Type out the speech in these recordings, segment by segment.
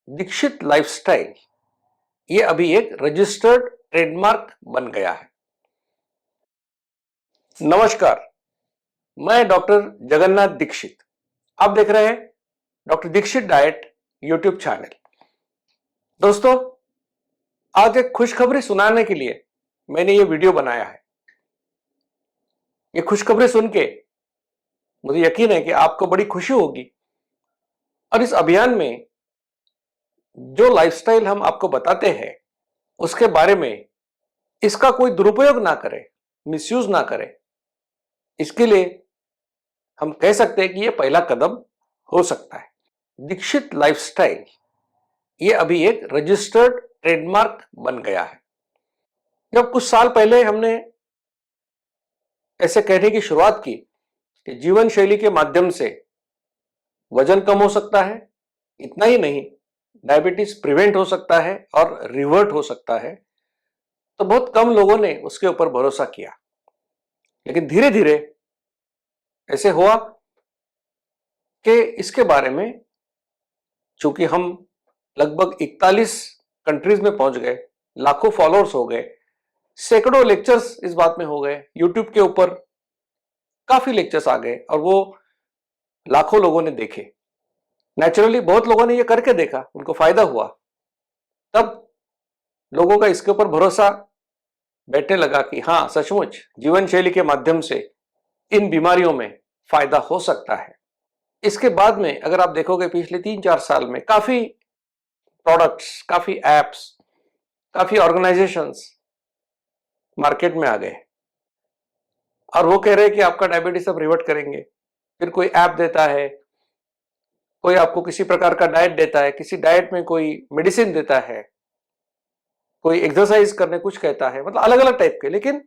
Dixit lifestyle ये अभी एक रजिस्टर्ड ट्रेडमार्क बन गया है। नमस्कार, मैं डॉक्टर जगन्नाथ दीक्षित। आप देख रहे हैं doctor Dikshit diet YouTube channel. दोस्तों, आज एक खुशखबरी सुनाने के लिए मैंने ये वीडियो बनाया है। ये खुशखबरी सुन के मुझे यकीन है कि आपको बड़ी खुशी होगी और इस अभियान में जो लाइफस्टाइल हम आपको बताते हैं उसके बारे में इसका कोई दुरुपयोग ना करे, मिसयूज ना करे। इसके लिए हम कह सकते हैं कि यह पहला कदम हो सकता है। दीक्षित लाइफस्टाइल ये अभी एक रजिस्टर्ड ट्रेडमार्क बन गया है। जब कुछ साल पहले हमने ऐसे कहने की शुरुआत की कि जीवन शैली के माध्यम से वजन कम हो सकता है, इतना ही नहीं डायबिटीज प्रिवेंट हो सकता है और रिवर्ट हो सकता है, तो बहुत कम लोगों ने उसके ऊपर भरोसा किया। लेकिन धीरे धीरे ऐसे हुआ कि इसके बारे में, चूंकि हम लगभग 41 कंट्रीज में पहुंच गए, लाखों फॉलोअर्स हो गए, सैकड़ों लेक्चर्स इस बात में हो गए, यूट्यूब के ऊपर काफी लेक्चर्स आ गए और वो लाखों लोगों ने देखे। नेचुरली बहुत लोगों ने ये करके देखा, उनको फायदा हुआ। तब लोगों का इसके ऊपर भरोसा बैठने लगा कि हाँ, सचमुच जीवन शैली के माध्यम से इन बीमारियों में फायदा हो सकता है। इसके बाद में अगर आप देखोगे पिछले 3-4 साल में काफी प्रोडक्ट्स, काफी एप्स, काफी ऑर्गेनाइजेशंस मार्केट में आ गए और वो कह रहे हैं कि आपका डायबिटीज अब रिवर्ट करेंगे। फिर कोई ऐप देता है, कोई आपको किसी प्रकार का डाइट देता है, किसी डाइट में कोई मेडिसिन देता है, कोई एक्सरसाइज करने कुछ कहता है, मतलब अलग अलग टाइप के। लेकिन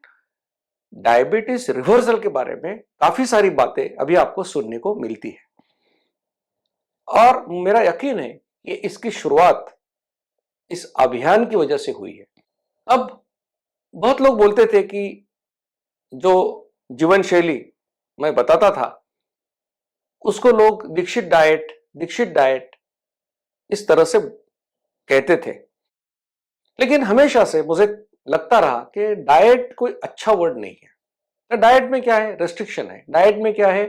डायबिटीज रिवर्सल के बारे में काफी सारी बातें अभी आपको सुनने को मिलती है और मेरा यकीन है कि इसकी शुरुआत इस अभियान की वजह से हुई है। अब बहुत लोग बोलते थे कि जो जीवन शैली मैं बताता था उसको लोग दीक्षित डाइट इस तरह से कहते थे। लेकिन हमेशा से मुझे लगता रहा कि डाइट कोई अच्छा वर्ड नहीं है। तो डाइट में क्या है? रेस्ट्रिक्शन है। डाइट में क्या है?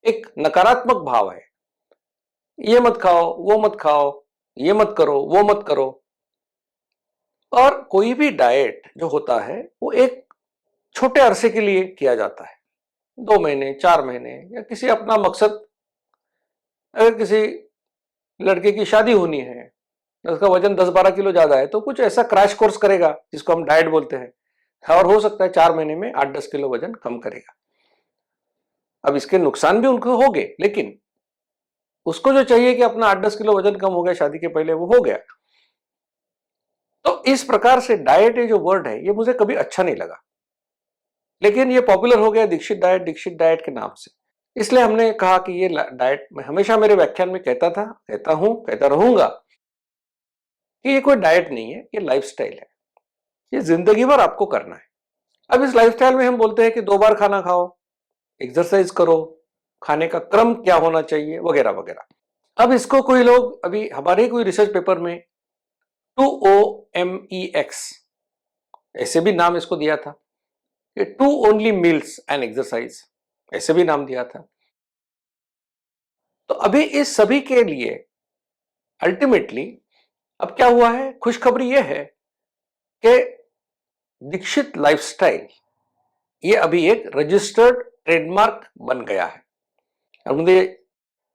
एक नकारात्मक भाव है। ये मत खाओ, वो मत खाओ, ये मत करो, वो मत करो। और कोई भी डाइट जो होता है वो एक छोटे अरसे के लिए किया जाता है, 2 महीने, 4 महीने, या किसी अपना मकसद। अगर किसी लड़के की शादी होनी है, उसका वजन 10-12 किलो ज्यादा है, तो कुछ ऐसा क्रैश कोर्स करेगा जिसको हम डाइट बोलते हैं, और हो सकता है 4 महीने में 8-10 किलो वजन कम करेगा। अब इसके नुकसान भी उनको होंगे, लेकिन उसको जो चाहिए कि अपना 8-10 किलो वजन कम हो गया शादी के पहले, वो हो गया। तो इस प्रकार से डाइट ये जो वर्ड है ये मुझे कभी अच्छा नहीं लगा, लेकिन ये पॉपुलर हो गया दीक्षित डाइट के नाम से। इसलिए हमने कहा कि ये डाइट, मैं हमेशा मेरे व्याख्यान में कहता था, कहता हूं, कहता रहूंगा कि ये कोई डाइट नहीं है, ये लाइफस्टाइल है। ये जिंदगी भर आपको करना है। अब इस लाइफस्टाइल में हम बोलते हैं कि 2 बार खाना खाओ, एक्सरसाइज करो, खाने का क्रम क्या होना चाहिए, वगैरह वगैरह। अब इसको कोई लोग, अभी हमारे कोई रिसर्च पेपर में 2OMEX ऐसे भी नाम इसको दिया था, कि 2 ओनली मील्स एंड एक्सरसाइज, ऐसे भी नाम दिया था। तो अभी इस सभी के लिए अल्टीमेटली अब क्या हुआ है? खुशखबरी यह है कि दीक्षित लाइफस्टाइल ये अभी एक रजिस्टर्ड ट्रेडमार्क बन गया है। और मुझे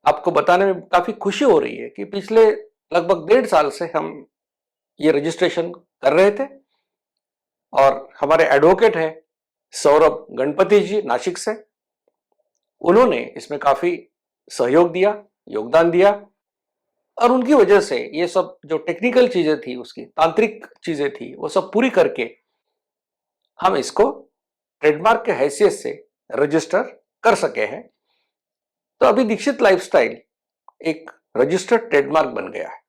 आपको बताने में काफी खुशी हो रही है कि पिछले लगभग 1.5 साल से हम ये रजिस्ट्रेशन कर रहे थे और हमारे एडवोकेट हैं सौरभ गणपति जी नासिक से, उन्होंने इसमें काफी सहयोग दिया, योगदान दिया, और उनकी वजह से ये सब जो टेक्निकल चीजें थी, उसकी तांत्रिक चीजें थी, वो सब पूरी करके हम इसको ट्रेडमार्क के हैसियत से रजिस्टर कर सके हैं। तो अभी दीक्षित लाइफस्टाइल एक रजिस्टर्ड ट्रेडमार्क बन गया है।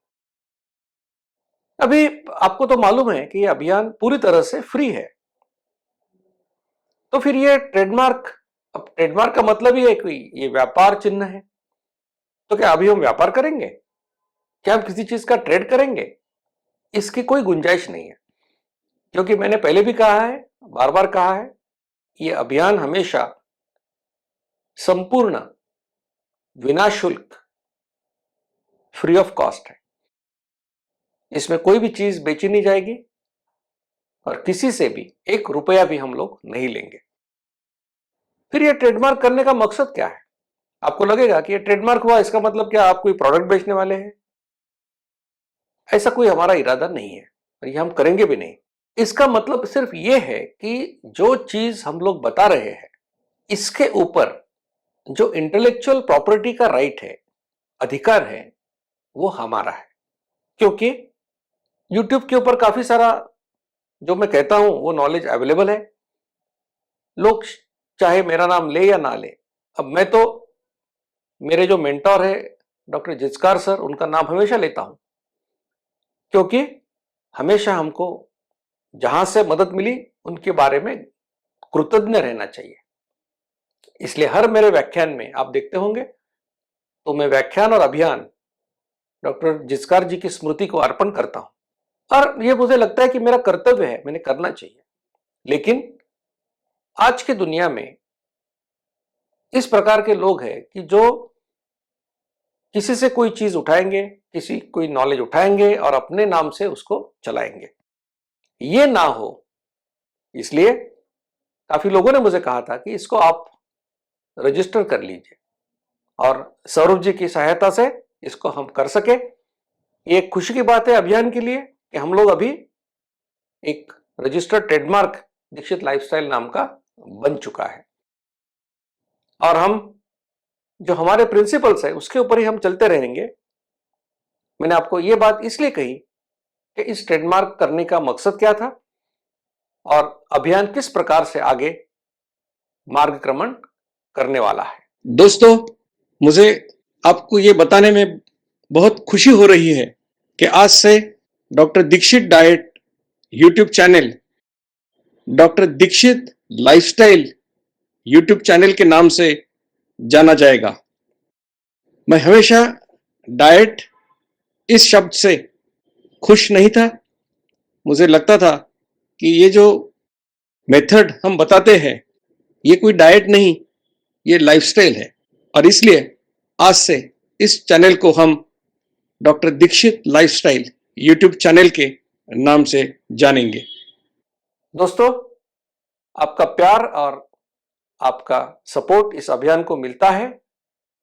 अभी आपको तो मालूम है कि यह अभियान पूरी तरह से फ्री है। तो फिर ये ट्रेडमार्क, अब ट्रेडमार्क का मतलब ये है कि ये व्यापार चिन्ह है। तो क्या अभी हम व्यापार करेंगे? क्या हम किसी चीज का ट्रेड करेंगे? इसकी कोई गुंजाइश नहीं है, क्योंकि मैंने पहले भी कहा है, बार बार कहा है, ये अभियान हमेशा संपूर्ण विनाशुल्क, फ्री ऑफ कॉस्ट है। इसमें कोई भी चीज बेची नहीं जाएगी और किसी से भी 1 रुपया भी हम लोग नहीं लेंगे। फिर यह ट्रेडमार्क करने का मकसद क्या है? आपको लगेगा कि यह ट्रेडमार्क हुआ, इसका मतलब क्या आप कोई प्रोडक्ट बेचने वाले हैं? ऐसा कोई हमारा इरादा नहीं है और ये हम करेंगे भी नहीं। इसका मतलब सिर्फ यह है कि जो चीज हम लोग बता रहे हैं, इसके ऊपर जो इंटेलेक्चुअल प्रॉपर्टी का राइट है, अधिकार है, वो हमारा है। क्योंकि YouTube के ऊपर काफी सारा जो मैं कहता हूं वो नॉलेज अवेलेबल है। लोग चाहे मेरा नाम ले या ना ले, अब मैं तो मेरे जो मेंटोर है डॉक्टर जिचकार सर, उनका नाम हमेशा लेता हूं, क्योंकि हमेशा हमको जहां से मदद मिली उनके बारे में कृतज्ञ रहना चाहिए। इसलिए हर मेरे व्याख्यान में आप देखते होंगे तो मैं व्याख्यान और अभियान डॉक्टर जिचकार जी की स्मृति को अर्पण करता हूं और यह मुझे लगता है कि मेरा कर्तव्य है, मैंने करना चाहिए। लेकिन आज की दुनिया में इस प्रकार के लोग हैं कि जो किसी से कोई चीज उठाएंगे, कोई नॉलेज उठाएंगे और अपने नाम से उसको चलाएंगे। ये ना हो, इसलिए काफी लोगों ने मुझे कहा था कि इसको आप रजिस्टर कर लीजिए और सौरभ जी की सहायता से इसको हम कर सके। ये एक खुशी की बात है अभियान के लिए कि हम लोग अभी एक रजिस्टर्ड ट्रेडमार्क दीक्षित लाइफस्टाइल नाम का बन चुका है और हम जो हमारे प्रिंसिपल्स है उसके ऊपर ही हम चलते रहेंगे। मैंने आपको ये बात इसलिए कही कि इस ट्रेडमार्क करने का मकसद क्या था और अभियान किस प्रकार से आगे मार्गक्रमण करने वाला है। दोस्तों, मुझे आपको ये बताने में बहुत खुशी हो रही है कि आज से doctor Dikshit diet YouTube channel doctor Dikshit lifestyle YouTube channel के नाम से जाना जाएगा। मैं हमेशा डाइट इस शब्द से खुश नहीं था। मुझे लगता था कि ये जो मेथड हम बताते हैं ये कोई डाइट नहीं, ये लाइफस्टाइल है और इसलिए आज से इस चैनल को हम doctor Dikshit lifestyle YouTube channel के नाम से जानेंगे। दोस्तों, आपका प्यार और आपका सपोर्ट इस अभियान को मिलता है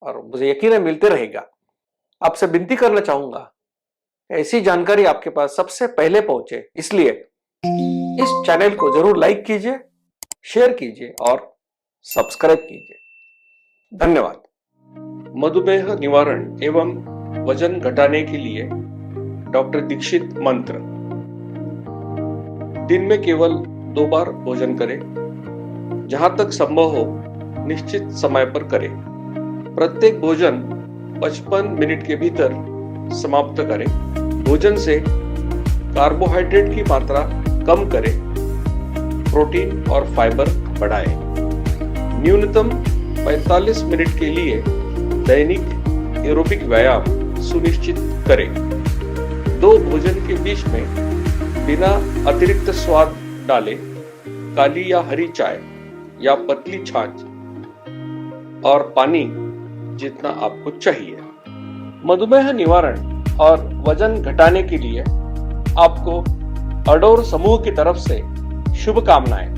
और मुझे यकीन है मिलते रहेगा। आपसे विनती करना चाहूंगा, ऐसी जानकारी आपके पास सबसे पहले पहुंचे, इसलिए इस चैनल को जरूर लाइक कीजिए, शेयर कीजिए और सब्सक्राइब कीजिए। धन्यवाद। मधुमेह निवारण एवं वजन घटाने के लिए डॉक्टर दीक्षित मंत्र। दिन में केवल 2 बार भोजन करें, जहां तक संभव हो निश्चित समय पर करें। प्रत्येक भोजन 55 मिनट के भीतर समाप्त करें। भोजन से कार्बोहाइड्रेट की मात्रा कम करें, प्रोटीन और फाइबर बढ़ाएं। न्यूनतम 45 मिनट के लिए दैनिक एरोबिक व्यायाम सुनिश्चित करें। 2 भोजन के बीच में बिना अतिरिक्त स्वाद डाले काली या हरी चाय या पतली छाछ और पानी जितना आपको चाहिए। मधुमेह निवारण और वजन घटाने के लिए आपको अडोर समूह की तरफ से शुभकामनाएं।